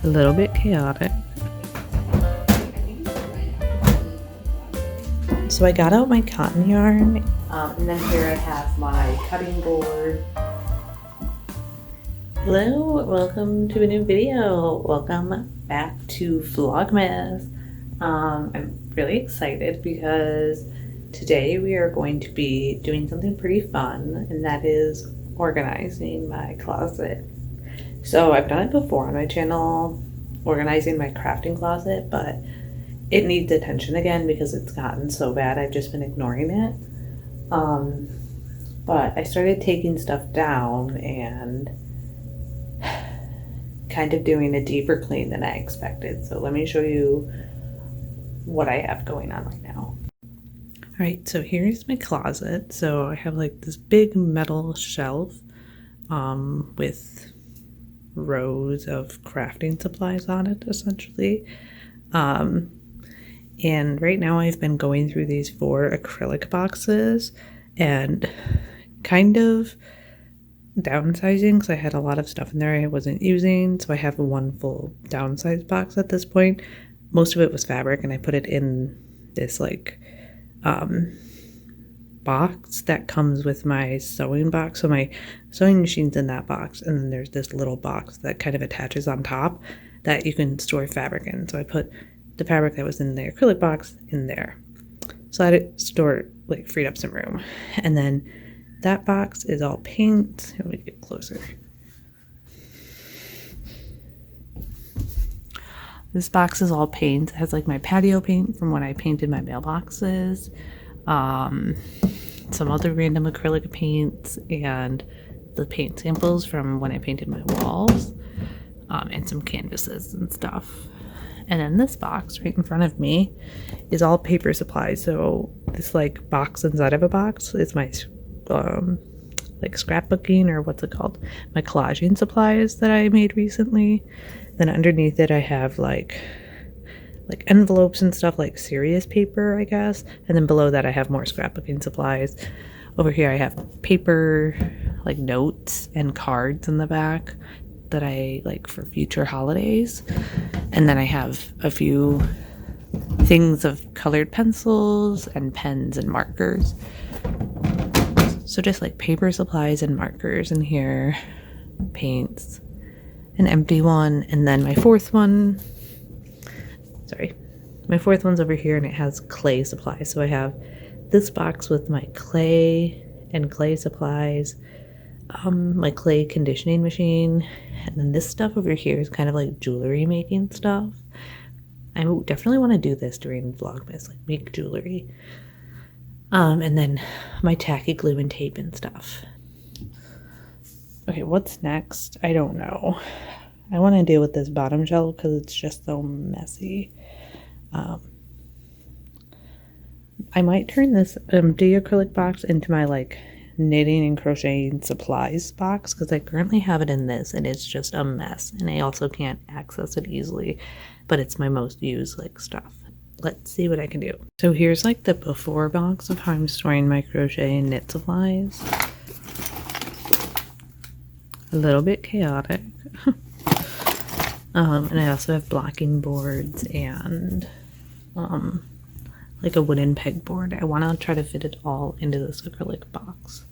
a little bit chaotic. So I got out my cotton yarn, and then here I have my cutting board. Hello, welcome to a new video. Welcome back to Vlogmas. I'm really excited because today we are going to be doing something pretty fun, and that is organizing my closet. So I've done it before on my channel, organizing my crafting closet, but it needs attention again because it's gotten so bad. I've just been ignoring it. But I started taking stuff down and kind of doing a deeper clean than I expected. So let me show you what I have going on right now. All right, so here's my closet. So I have like this big metal shelf with rows of crafting supplies on it, essentially. And right now I've been going through these 4 acrylic boxes and kind of downsizing because I had a lot of stuff in there I wasn't using. So I have one full downsized box at this point. Most of it was fabric, and I put it in this like box that comes with my sewing box. So my sewing machine's in that box, and then there's this little box that kind of attaches on top that you can store fabric in. So I put the fabric that was in the acrylic box in there. So I had it stored, like freed up some room. And then that box is all paint. Let me get closer. This box is all paint. It has like my patio paint from when I painted my mailboxes, some other random acrylic paints, and the paint samples from when I painted my walls, and some canvases and stuff. And then this box right in front of me is all paper supplies. So this like box inside of a box is my like scrapbooking, or what's it called? My collaging supplies that I made recently. Then underneath it I have like envelopes and stuff, like serious paper, I guess. And then below that I have more scrapbooking supplies. Over here I have paper, like notes and cards in the back that I like for future holidays. And then I have a few things of colored pencils and pens and markers. So just like paper supplies and markers in here, paints, an empty one, and then my fourth one's over here, and it has clay supplies. So I have this box with my clay and clay supplies, my clay conditioning machine, and then this stuff over here is kind of like jewelry making stuff. I definitely want to do this during Vlogmas, like make jewelry. And then my tacky glue and tape and stuff. Okay, what's next? I don't know. I want to deal with this bottom shelf because it's just so messy. I might turn this empty acrylic box into my like knitting and crocheting supplies box, because I currently have it in this and it's just a mess, and I also can't access it easily, but it's my most used like stuff. Let's see what I can do. So here's like the before box of how I'm storing my crochet and knit supplies. A little bit chaotic. And I also have blocking boards and like a wooden pegboard. I want to try to fit it all into this acrylic box.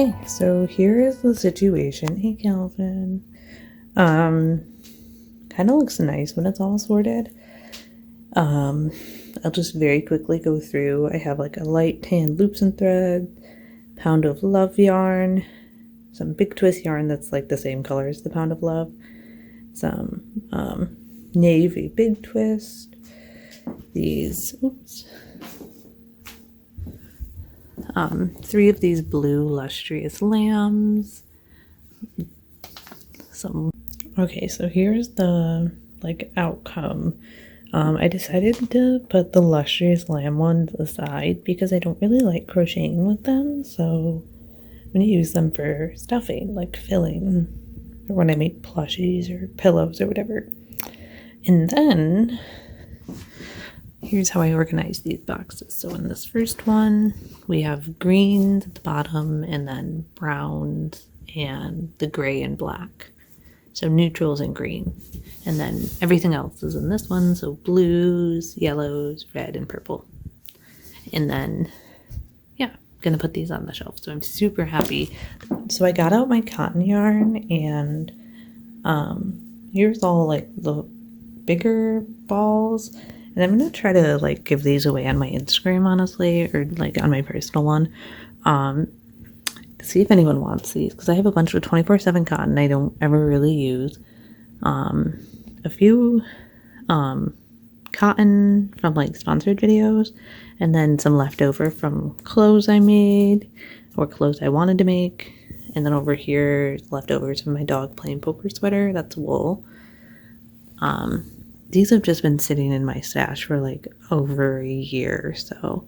Okay, so here is the situation. Hey, Calvin. Kind of looks nice when it's all sorted. I'll just very quickly go through. I have like a light tan loops and thread, pound of love yarn, some big twist yarn that's like the same color as the pound of love, some navy big twist, these, oops, 3 of these blue lustrous lambs, okay, so here's the like outcome. I decided to put the lustrous lamb ones aside because I don't really like crocheting with them, so I'm going to use them for stuffing, like filling, or when I make plushies or pillows or whatever. And then, here's how I organize these boxes. So in this first one, we have greens at the bottom, and then browns, and the gray and black. So neutrals and green. And then everything else is in this one. So blues, yellows, red, and purple. And then, yeah, gonna put these on the shelf. So I'm super happy. So I got out my cotton yarn, and here's all like the bigger balls. And I'm gonna try to like give these away on my Instagram, honestly, or like on my personal one. See if anyone wants these, because I have a bunch of 24/7 cotton I don't ever really use. A few cotton from like sponsored videos, and then some leftover from clothes I made or clothes I wanted to make. And then over here, leftovers from my dog plain poker sweater. That's wool. These have just been sitting in my stash for like over a year or so.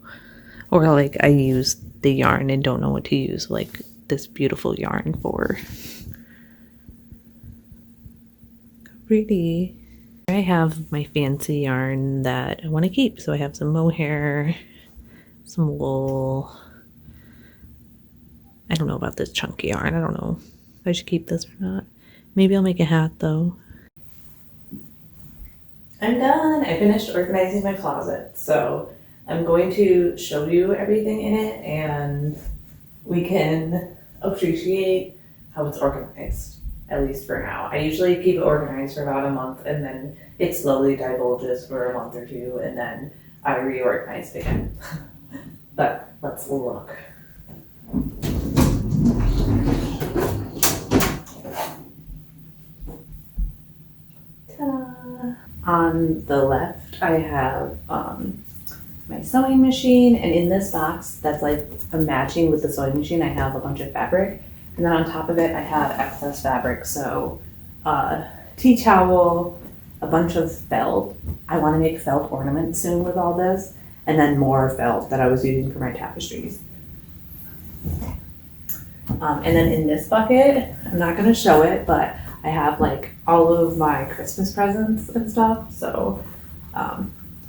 Or like I use the yarn and don't know what to use like this beautiful yarn for. Pretty. I have my fancy yarn that I want to keep. So I have some mohair, some wool. I don't know about this chunky yarn. I don't know if I should keep this or not. Maybe I'll make a hat though. I'm done. I finished organizing my closet. So I'm going to show you everything in it, and we can appreciate how it's organized, at least for now. I usually keep it organized for about a month, and then it slowly divulges for a month or two, and then I reorganize it again. But let's look. Ta-da! On the left, I have my sewing machine, and in this box that's like matching with the sewing machine, I have a bunch of fabric, and then on top of it I have excess fabric. So tea towel, a bunch of felt. I want to make felt ornaments soon with all this, and then more felt that I was using for my tapestries. And then in this bucket, I'm not going to show it, but I have like all of my Christmas presents and stuff. So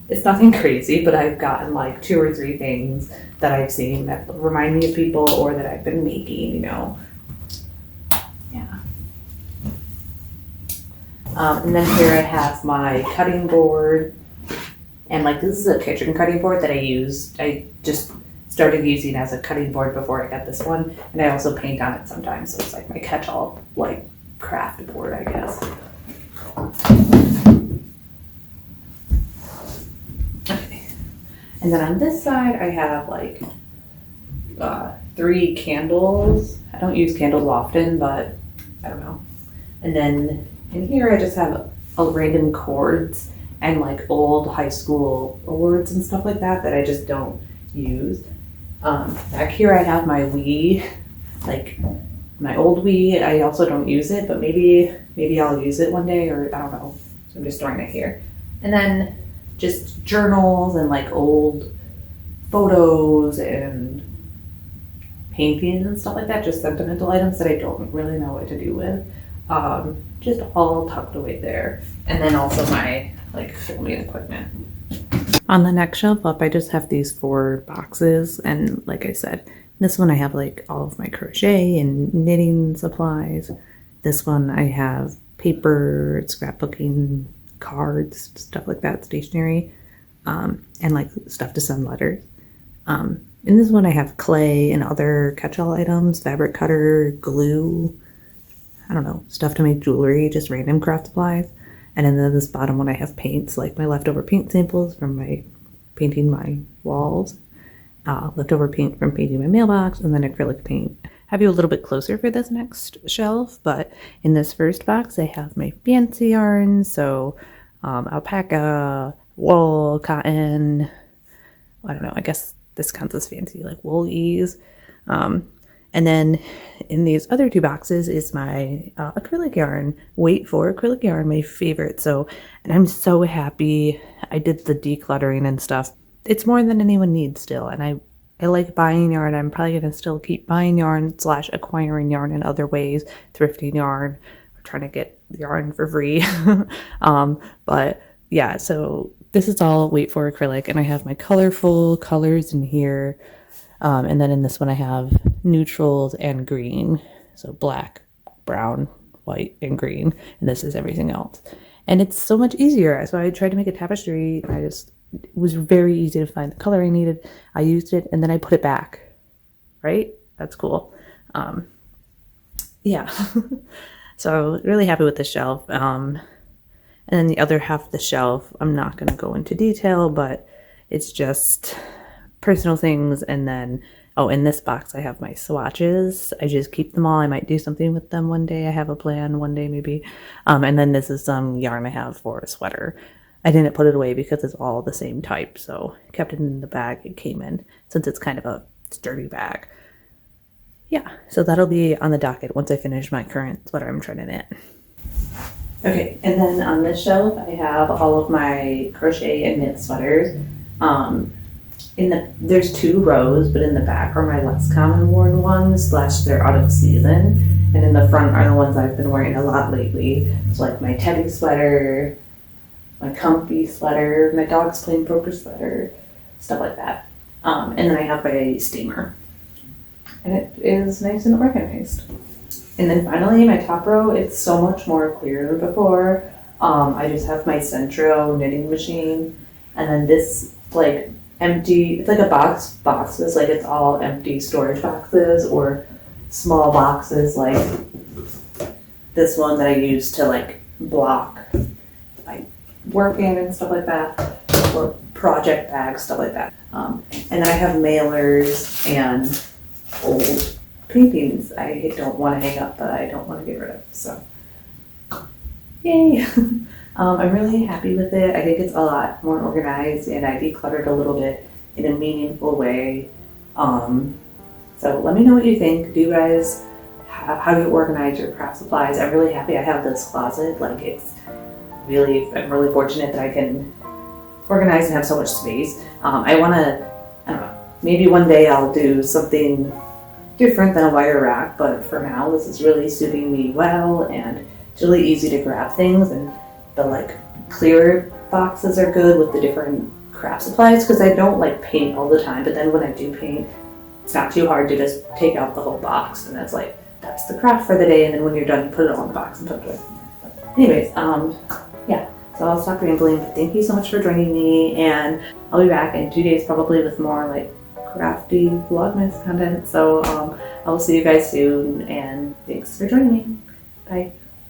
it's nothing crazy, but I've gotten like 2 or 3 things that I've seen that remind me of people or that I've been making, you know. Yeah. And then here I have my cutting board, and like this is a kitchen cutting board that I just started using as a cutting board before I got this one, and I also paint on it sometimes, so it's like my catch-all like craft board, I guess. Okay, and then on this side I have like 3 candles. I don't use candles often, but I don't know. And then in here I just have random cords and like old high school awards and stuff like that I just don't use. Back here I have my Wii, like my old Wii. I also don't use it, but maybe I'll use it one day, or I don't know. So I'm just throwing it here. And then just journals and like old photos and paintings and stuff like that, just sentimental items that I don't really know what to do with. Just all tucked away there. And then also my like filming equipment. On the next shelf up, I just have these 4 boxes, and like I said, this one I have like all of my crochet and knitting supplies. This one I have paper, scrapbooking, cards, stuff like that, stationery, and like stuff to send letters. In this one I have clay and other catch-all items, fabric cutter, glue, I don't know, stuff to make jewelry, just random craft supplies. And then this bottom one I have paints, like my leftover paint samples from my painting my walls, leftover paint from painting my mailbox, and then acrylic paint. I have you a little bit closer for this next shelf, but in this first box I have my fancy yarns, so alpaca, wool, cotton, I don't know, I guess this counts as fancy, like woolies. And then in these other two boxes is my acrylic yarn. Wait for acrylic yarn, my favorite. So, and I'm so happy I did the decluttering and stuff. It's more than anyone needs still, and I like buying yarn. I'm probably going to still keep buying yarn / acquiring yarn in other ways, thrifting yarn, or trying to get yarn for free. But yeah, so this is all wait for acrylic, and I have my colorful colors in here. And then in this one I have neutrals and green. So black, brown, white, and green. And this is everything else. And it's so much easier. So I tried to make a tapestry, and it was very easy to find the color I needed. I used it, and then I put it back. Right? That's cool. Yeah. So really happy with the shelf. And then the other half of the shelf, I'm not going to go into detail, but it's just personal things. And then, oh, in this box I have my swatches. I just keep them all. I might do something with them one day. I have a plan one day maybe. And then this is some yarn I have for a sweater. I didn't put it away because it's all the same type, so I kept it in the bag it came in, since it's kind of a sturdy bag. Yeah, so that'll be on the docket once I finish my current sweater I'm trying to knit. Okay, and then on this shelf I have all of my crochet and knit sweaters. There's 2 rows, but in the back are my less common worn ones / they're out of season, and in the front are the ones I've been wearing a lot lately. So like my teddy sweater, my comfy sweater, my dog's plain poker sweater, stuff like that. And then I have my steamer, and it is nice and organized. And then finally my top row, it's so much more clear than before. I just have my Centro knitting machine, and then this like empty, it's like a boxes, like it's all empty storage boxes or small boxes like this one that I use to like block like work in and stuff like that, or project bags, stuff like that. And then I have mailers and old paintings I don't want to hang up, but I don't want to get rid of, so yay. I'm really happy with it. I think it's a lot more organized, and I decluttered a little bit in a meaningful way. So let me know what you think. Do you guys how do you organize your craft supplies? I'm really happy I have this closet. Like I'm really fortunate that I can organize and have so much space. I don't know, maybe one day I'll do something different than a wire rack, but for now this is really suiting me well, and it's really easy to grab things, and the like clear boxes are good with the different craft supplies, because I don't like paint all the time, but then when I do paint, it's not too hard to just take out the whole box, and that's the craft for the day, and then when you're done you put it all in the box and put it away. But anyways, yeah, so I'll stop rambling, but thank you so much for joining me, and I'll be back in 2 days probably with more like crafty Vlogmas content. So I will see you guys soon, and thanks for joining me. Bye.